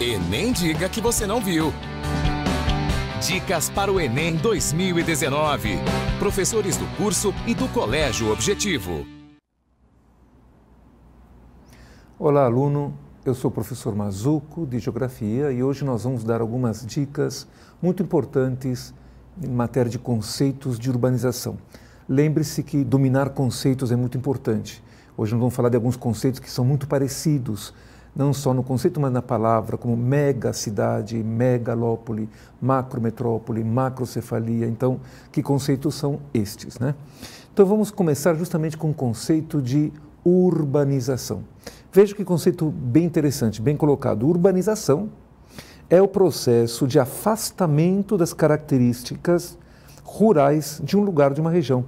E nem diga que você não viu. Dicas para o Enem 2019. Professores do curso e do Colégio Objetivo. Olá, aluno. Eu sou o professor Mazuco, de Geografia, e hoje nós vamos dar algumas dicas muito importantes em matéria de conceitos de urbanização. Lembre-se que dominar conceitos é muito importante. Hoje nós vamos falar de alguns conceitos que são muito parecidos, não só no conceito, mas na palavra, como megacidade, megalópole, macrometrópole, macrocefalia. Então, que conceitos são estes, né? Então, vamos começar justamente com o conceito de urbanização. Veja que conceito bem interessante, bem colocado. Urbanização é o processo de afastamento das características rurais de um lugar, de uma região,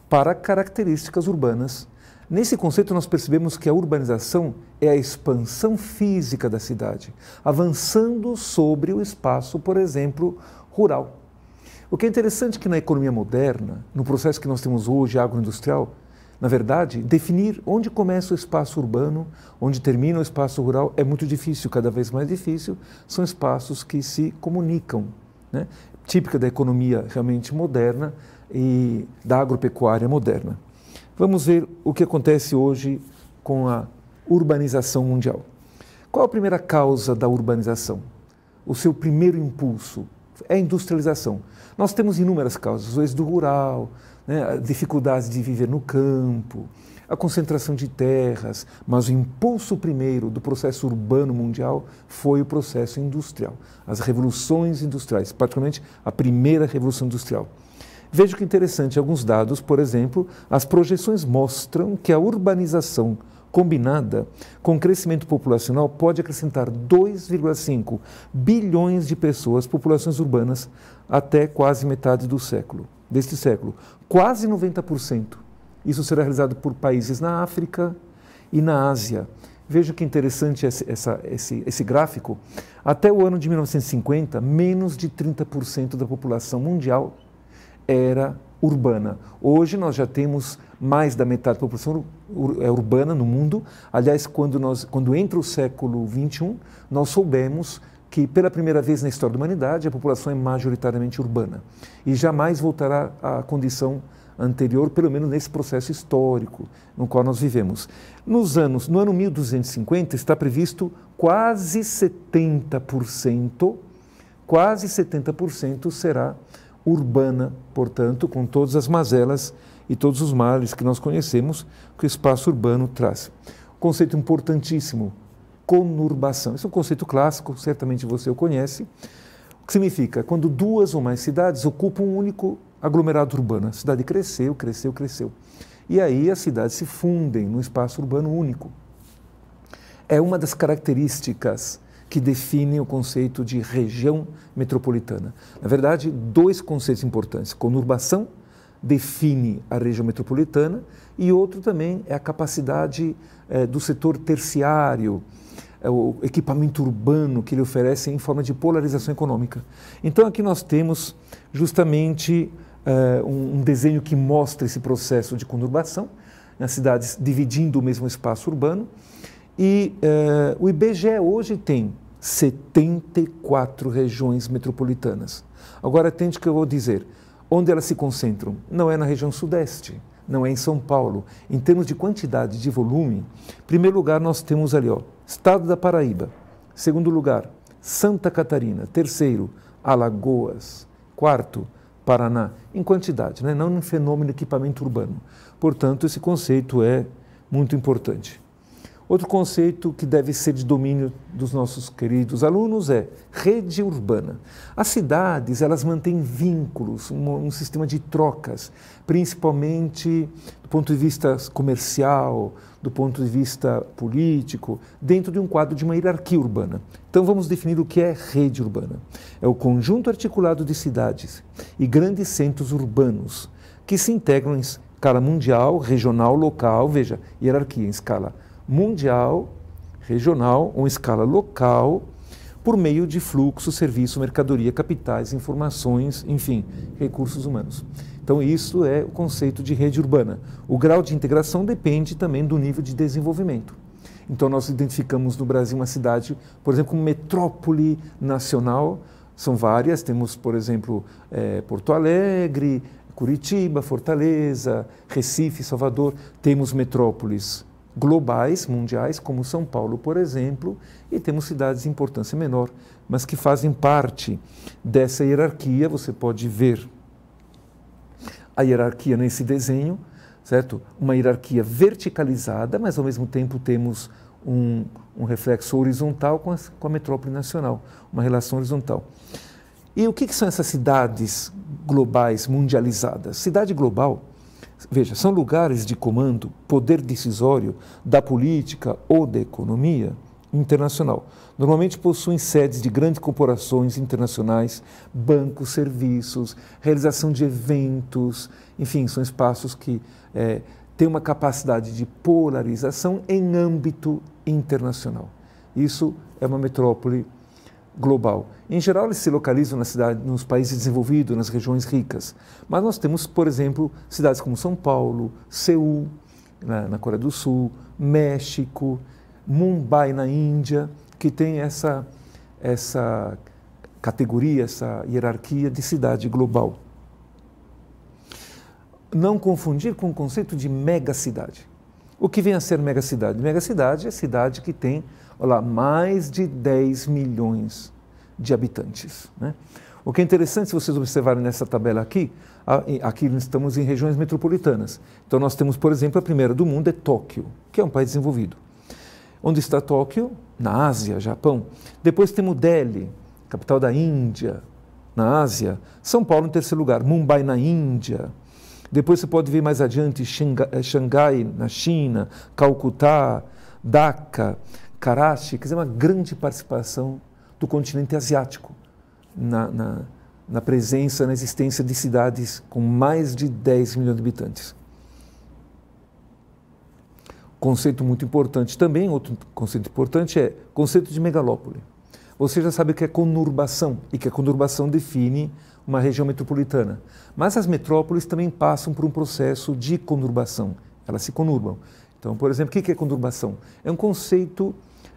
para características urbanas. Nesse conceito, nós percebemos que a urbanização é a expansão física da cidade, avançando sobre o espaço, por exemplo, rural. O que é interessante é que na economia moderna, no processo que nós temos hoje, agroindustrial, na verdade, definir onde começa o espaço urbano, onde termina o espaço rural, é muito difícil, cada vez mais difícil. São espaços que se comunicam, né? Típica da economia realmente moderna e da agropecuária moderna. Vamos ver o que acontece hoje com a urbanização mundial. Qual a primeira causa da urbanização? O seu primeiro impulso é a industrialização. Nós temos inúmeras causas, o êxodo rural, né, a dificuldade de viver no campo, a concentração de terras, mas o impulso primeiro do processo urbano mundial foi o processo industrial, as revoluções industriais, particularmente a primeira revolução industrial. Veja que interessante, alguns dados, por exemplo, as projeções mostram que a urbanização combinada com o crescimento populacional pode acrescentar 2,5 bilhões de pessoas, populações urbanas, até quase metade deste século. Quase 90%. Isso será realizado por países na África e na Ásia. Veja que interessante esse gráfico. Até o ano de 1950, menos de 30% da população mundial era urbana. Hoje nós já temos mais da metade da população urbana no mundo. Aliás, quando entra o século XXI, nós soubemos que pela primeira vez na história da humanidade a população é majoritariamente urbana e jamais voltará à condição anterior, pelo menos nesse processo histórico no qual nós vivemos. No ano 1250 está previsto quase 70% será urbana, portanto, com todas as mazelas e todos os males que nós conhecemos que o espaço urbano traz. Conceito importantíssimo, conurbação. Esse é um conceito clássico, certamente você o conhece. O que significa? Quando duas ou mais cidades ocupam um único aglomerado urbano. A cidade cresceu. E aí as cidades se fundem num espaço urbano único. É uma das características que definem o conceito de região metropolitana. Na verdade, dois conceitos importantes. Conurbação define a região metropolitana e outro também é a capacidade do setor terciário, o equipamento urbano que ele oferece em forma de polarização econômica. Então aqui nós temos justamente um desenho que mostra esse processo de conurbação, nas cidades dividindo o mesmo espaço urbano. E o IBGE hoje tem 74 regiões metropolitanas. Agora atente o que eu vou dizer. Onde elas se concentram? Não é na região sudeste, não é em São Paulo. Em termos de quantidade de volume, em primeiro lugar nós temos ali, Estado da Paraíba. Segundo lugar, Santa Catarina. Terceiro, Alagoas. Quarto, Paraná. Em quantidade, né? Não em fenômeno de equipamento urbano. Portanto, esse conceito é muito importante. Outro conceito que deve ser de domínio dos nossos queridos alunos é rede urbana. As cidades, elas mantêm vínculos, um sistema de trocas, principalmente do ponto de vista comercial, do ponto de vista político, dentro de um quadro de uma hierarquia urbana. Então vamos definir o que é rede urbana. É o conjunto articulado de cidades e grandes centros urbanos que se integram em escala mundial, regional, local, veja, hierarquia em escala mundial, regional ou em escala local, por meio de fluxo, serviço, mercadoria, capitais, informações, enfim, recursos humanos. Então isso é o conceito de rede urbana. O grau de integração depende também do nível de desenvolvimento. Então nós identificamos no Brasil uma cidade, por exemplo, como metrópole nacional. São várias, temos, por exemplo, Porto Alegre, Curitiba, Fortaleza, Recife, Salvador. Temos metrópoles globais, mundiais, como São Paulo, por exemplo, e temos cidades de importância menor, mas que fazem parte dessa hierarquia. Você pode ver a hierarquia nesse desenho, certo? Uma hierarquia verticalizada, mas ao mesmo tempo temos um reflexo horizontal com a metrópole nacional, uma relação horizontal. E o que são essas cidades globais mundializadas? Cidade global, veja, são lugares de comando, poder decisório da política ou da economia internacional. Normalmente possuem sedes de grandes corporações internacionais, bancos, serviços, realização de eventos, enfim, são espaços que têm uma capacidade de polarização em âmbito internacional. Isso é uma metrópole global. Em geral, eles se localizam nos países desenvolvidos, nas regiões ricas. Mas nós temos, por exemplo, cidades como São Paulo, Seul, na Coreia do Sul, México, Mumbai, na Índia, que tem essa categoria, essa hierarquia de cidade global. Não confundir com o conceito de megacidade. O que vem a ser megacidade? Megacidade é cidade que tem, olha lá, mais de 10 milhões de habitantes, né? O que é interessante, se vocês observarem nessa tabela aqui, aqui estamos em regiões metropolitanas. Então nós temos, por exemplo, a primeira do mundo é Tóquio, que é um país desenvolvido. Onde está Tóquio? Na Ásia, Japão. Depois temos Delhi, capital da Índia, na Ásia. São Paulo em terceiro lugar, Mumbai na Índia. Depois você pode ver mais adiante Xangai na China, Calcutá, Dhaka, Karachi, quer dizer, uma grande participação do continente asiático na presença, na existência de cidades com mais de 10 milhões de habitantes. Conceito muito importante também, outro conceito importante é o conceito de megalópole. Você já sabe o que é conurbação e que a conurbação define uma região metropolitana. Mas as metrópoles também passam por um processo de conurbação, elas se conurbam. Então, por exemplo, o que é conurbação? É um conceito,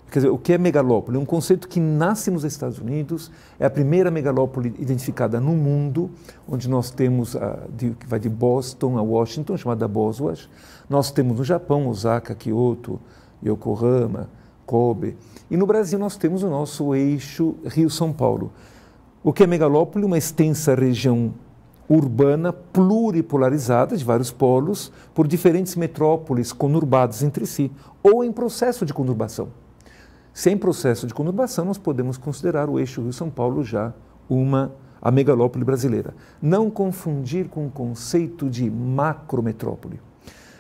quer dizer, o que é megalópole? É um conceito que nasce nos Estados Unidos, é a primeira megalópole identificada no mundo, onde nós temos, que vai de Boston a Washington, chamada Boswash. Nós temos no Japão, Osaka, Kyoto, Yokohama, Kobe. E no Brasil nós temos o nosso eixo Rio-São Paulo. O que é megalópole? Uma extensa região urbana pluripolarizada, de vários polos, por diferentes metrópoles conurbadas entre si, ou em processo de conurbação. Sem processo de conurbação, nós podemos considerar o eixo Rio-São Paulo já a megalópole brasileira. Não confundir com o conceito de macrometrópole.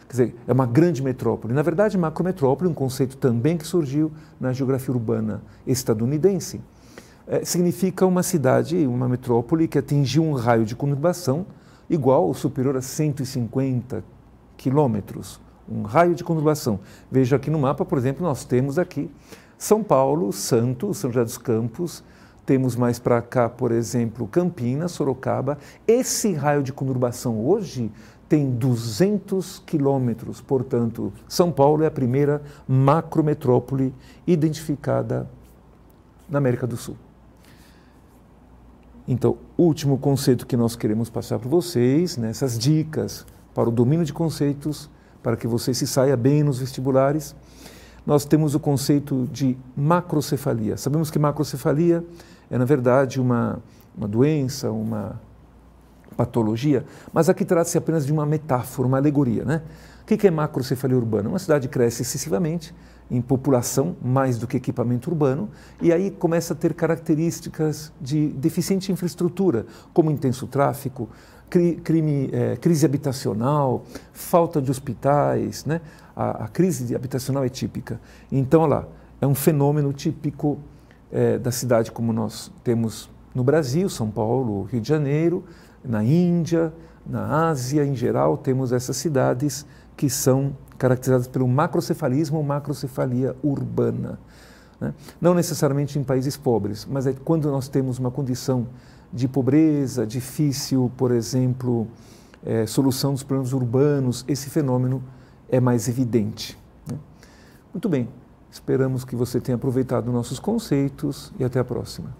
Quer dizer, é uma grande metrópole. Na verdade, macrometrópole é um conceito também que surgiu na geografia urbana estadunidense. Significa uma cidade, uma metrópole que atingiu um raio de conurbação igual ou superior a 150 quilômetros. Um raio de conurbação. Veja aqui no mapa, por exemplo, nós temos aqui São Paulo, Santos, São José dos Campos, temos mais para cá, por exemplo, Campinas, Sorocaba. Esse raio de conurbação hoje tem 200 quilômetros, portanto, São Paulo é a primeira macrometrópole identificada na América do Sul. Então, o último conceito que nós queremos passar para vocês, nessas dicas para o domínio de conceitos, para que você se saia bem nos vestibulares, nós temos o conceito de macrocefalia. Sabemos que macrocefalia é, na verdade, uma doença, uma patologia, mas aqui trata-se apenas de uma metáfora, uma alegoria, né? O que é macrocefalia urbana? Uma cidade cresce excessivamente em população, mais do que equipamento urbano, e aí começa a ter características de deficiente infraestrutura, como intenso tráfego, crise habitacional, falta de hospitais, né? A crise habitacional é típica. Então, olha lá, é um fenômeno típico da cidade como nós temos no Brasil, São Paulo, Rio de Janeiro, na Índia, na Ásia em geral, temos essas cidades que são caracterizadas pelo macrocefalismo ou macrocefalia urbana, né? Não necessariamente em países pobres, mas é quando nós temos uma condição de pobreza, difícil, por exemplo, solução dos problemas urbanos, esse fenômeno é mais evidente, né? Muito bem, Esperamos que você tenha aproveitado nossos conceitos e até a próxima.